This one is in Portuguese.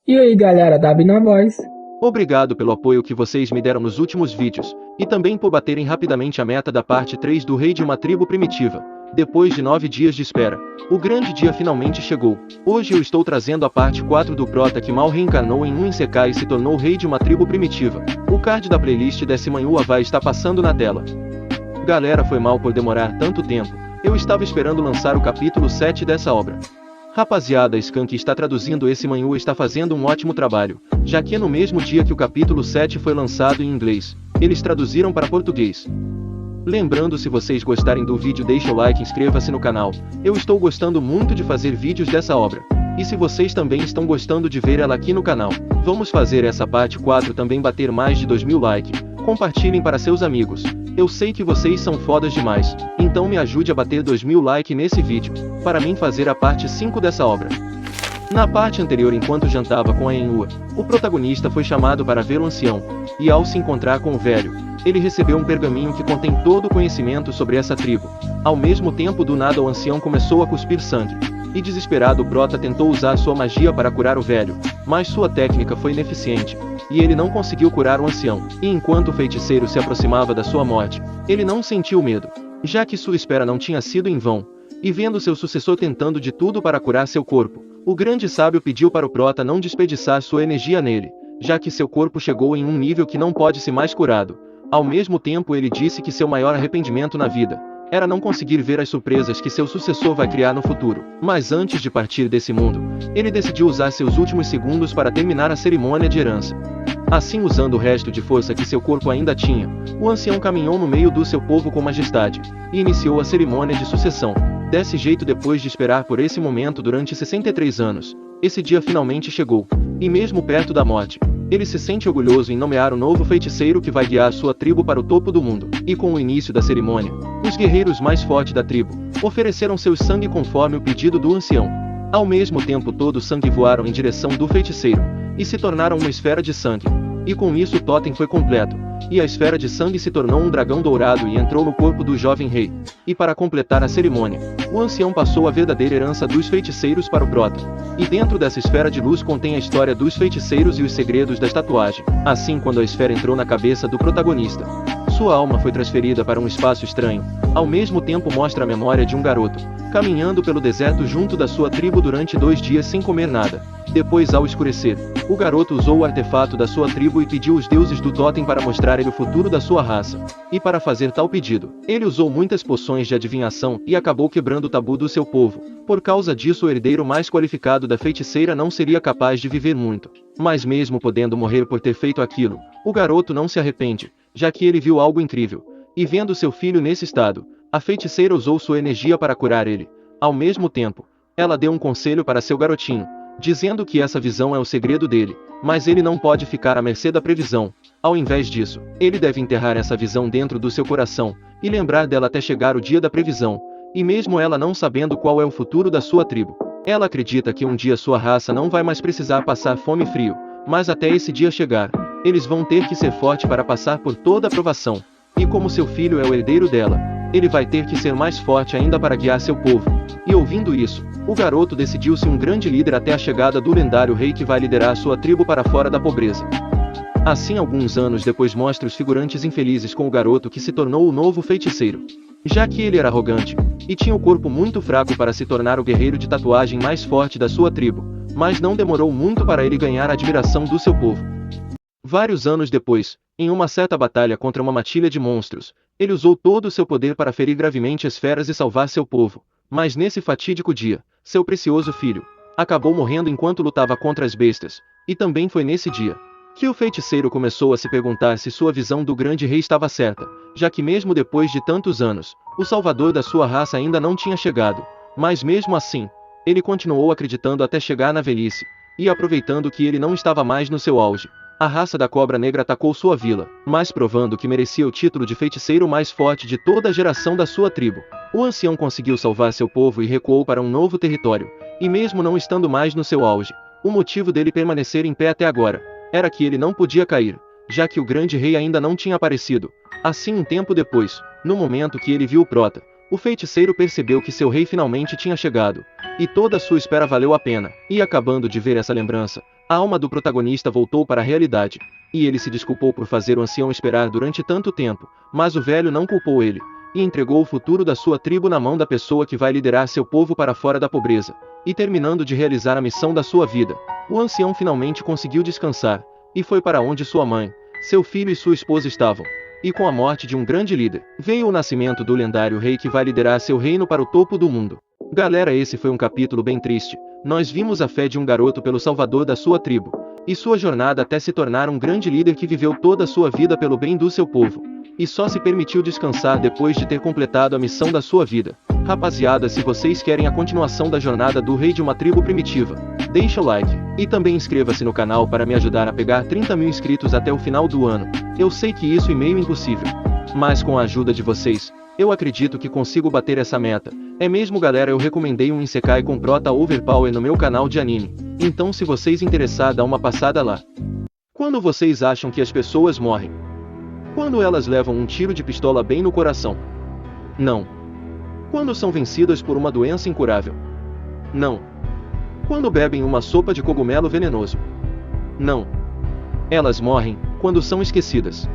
E aí galera, Dabi na voz. Obrigado pelo apoio que vocês me deram nos últimos vídeos, e também por baterem rapidamente a meta da parte 3 do Rei de uma Tribo Primitiva. Depois de 9 dias de espera, o grande dia finalmente chegou. Hoje eu estou trazendo a parte 4 do Prota que mal reencarnou em um Isekai e se tornou Rei de uma Tribo Primitiva. O card da playlist desse manhua vai estar passando na tela. Galera, foi mal por demorar tanto tempo, eu estava esperando lançar o capítulo 7 dessa obra. Rapaziada, a Skank está traduzindo esse manhua e está fazendo um ótimo trabalho, já que é no mesmo dia que o capítulo 7 foi lançado em inglês, eles traduziram para português. Lembrando, se vocês gostarem do vídeo, deixa o like e inscreva-se no canal, eu estou gostando muito de fazer vídeos dessa obra. E se vocês também estão gostando de ver ela aqui no canal, vamos fazer essa parte 4 também bater mais de 2000 likes, compartilhem para seus amigos. Eu sei que vocês são fodas demais, então me ajude a bater 2000 likes nesse vídeo, para mim fazer a parte 5 dessa obra. Na parte anterior, enquanto jantava com a Enua, o protagonista foi chamado para ver o ancião, e ao se encontrar com o velho, ele recebeu um pergaminho que contém todo o conhecimento sobre essa tribo. Ao mesmo tempo, do nada o ancião começou a cuspir sangue, e desesperado o Prota tentou usar sua magia para curar o velho, mas sua técnica foi ineficiente, e ele não conseguiu curar o ancião. E enquanto o feiticeiro se aproximava da sua morte, ele não sentiu medo, já que sua espera não tinha sido em vão, e vendo seu sucessor tentando de tudo para curar seu corpo, o grande sábio pediu para o Prota não desperdiçar sua energia nele, já que seu corpo chegou em um nível que não pode ser mais curado. Ao mesmo tempo, ele disse que seu maior arrependimento na vida era não conseguir ver as surpresas que seu sucessor vai criar no futuro. Mas antes de partir desse mundo, ele decidiu usar seus últimos segundos para terminar a cerimônia de herança. Assim, usando o resto de força que seu corpo ainda tinha, o ancião caminhou no meio do seu povo com majestade, e iniciou a cerimônia de sucessão. Desse jeito, depois de esperar por esse momento durante 63 anos, esse dia finalmente chegou, e mesmo perto da morte, ele se sente orgulhoso em nomear o novo feiticeiro que vai guiar sua tribo para o topo do mundo. E com o início da cerimônia, os guerreiros mais fortes da tribo ofereceram seu sangue conforme o pedido do ancião. Ao mesmo tempo, todo o sangue voaram em direção do feiticeiro, e se tornaram uma esfera de sangue. E com isso o totem foi completo, e a esfera de sangue se tornou um dragão dourado e entrou no corpo do jovem rei. E para completar a cerimônia, o ancião passou a verdadeira herança dos feiticeiros para o Prota. E dentro dessa esfera de luz contém a história dos feiticeiros e os segredos da tatuagem. Assim, quando a esfera entrou na cabeça do protagonista, sua alma foi transferida para um espaço estranho. Ao mesmo tempo, mostra a memória de um garoto caminhando pelo deserto junto da sua tribo durante 2 dias sem comer nada. Depois, ao escurecer, o garoto usou o artefato da sua tribo e pediu os deuses do totem para mostrar-lhe o futuro da sua raça. E para fazer tal pedido, ele usou muitas poções de adivinhação e acabou quebrando o tabu do seu povo. Por causa disso, o herdeiro mais qualificado da feiticeira não seria capaz de viver muito. Mas mesmo podendo morrer por ter feito aquilo, o garoto não se arrepende, já que ele viu algo incrível. E vendo seu filho nesse estado, a feiticeira usou sua energia para curar ele. Ao mesmo tempo, ela deu um conselho para seu garotinho, dizendo que essa visão é o segredo dele, mas ele não pode ficar à mercê da previsão. Ao invés disso, ele deve enterrar essa visão dentro do seu coração, e lembrar dela até chegar o dia da previsão. E mesmo ela não sabendo qual é o futuro da sua tribo, ela acredita que um dia sua raça não vai mais precisar passar fome e frio, mas até esse dia chegar, eles vão ter que ser fortes para passar por toda a provação. E como seu filho é o herdeiro dela, ele vai ter que ser mais forte ainda para guiar seu povo. E ouvindo isso, o garoto decidiu-se um grande líder até a chegada do lendário rei que vai liderar sua tribo para fora da pobreza. Assim, alguns anos depois, mostra os figurantes infelizes com o garoto que se tornou o novo feiticeiro. Já que ele era arrogante, e tinha o corpo muito fraco para se tornar o guerreiro de tatuagem mais forte da sua tribo, mas não demorou muito para ele ganhar a admiração do seu povo. Vários anos depois, em uma certa batalha contra uma matilha de monstros, ele usou todo o seu poder para ferir gravemente as feras e salvar seu povo. Mas nesse fatídico dia, seu precioso filho acabou morrendo enquanto lutava contra as bestas. E também foi nesse dia que o feiticeiro começou a se perguntar se sua visão do grande rei estava certa, já que mesmo depois de tantos anos, o salvador da sua raça ainda não tinha chegado. Mas mesmo assim, ele continuou acreditando até chegar na velhice, e aproveitando que ele não estava mais no seu auge, a raça da Cobra Negra atacou sua vila, mas provando que merecia o título de feiticeiro mais forte de toda a geração da sua tribo. O ancião conseguiu salvar seu povo e recuou para um novo território, e mesmo não estando mais no seu auge, o motivo dele permanecer em pé até agora era que ele não podia cair, já que o grande rei ainda não tinha aparecido. Assim, um tempo depois, no momento que ele viu o Prota, o feiticeiro percebeu que seu rei finalmente tinha chegado, e toda a sua espera valeu a pena. E acabando de ver essa lembrança, A alma do protagonista voltou para a realidade, e ele se desculpou por fazer o ancião esperar durante tanto tempo, mas o velho não culpou ele, e entregou o futuro da sua tribo na mão da pessoa que vai liderar seu povo para fora da pobreza. E terminando de realizar a missão da sua vida, o ancião finalmente conseguiu descansar, e foi para onde sua mãe, seu filho e sua esposa estavam. E com a morte de um grande líder, veio o nascimento do lendário rei que vai liderar seu reino para o topo do mundo. Galera, esse foi um capítulo bem triste. Nós vimos a fé de um garoto pelo salvador da sua tribo, e sua jornada até se tornar um grande líder que viveu toda a sua vida pelo bem do seu povo, e só se permitiu descansar depois de ter completado a missão da sua vida. Rapaziada, se vocês querem a continuação da jornada do rei de uma tribo primitiva, deixa o like, e também inscreva-se no canal para me ajudar a pegar 30 mil inscritos até o final do ano. Eu sei que isso é meio impossível, mas com a ajuda de vocês, eu acredito que consigo bater essa meta. É mesmo galera, eu recomendei um Isekai com prota overpower no meu canal de anime, então se vocês interessar dá uma passada lá. Quando vocês acham que as pessoas morrem? Quando elas levam um tiro de pistola bem no coração? Não. Quando são vencidas por uma doença incurável? Não. Quando bebem uma sopa de cogumelo venenoso? Não. Elas morrem quando são esquecidas.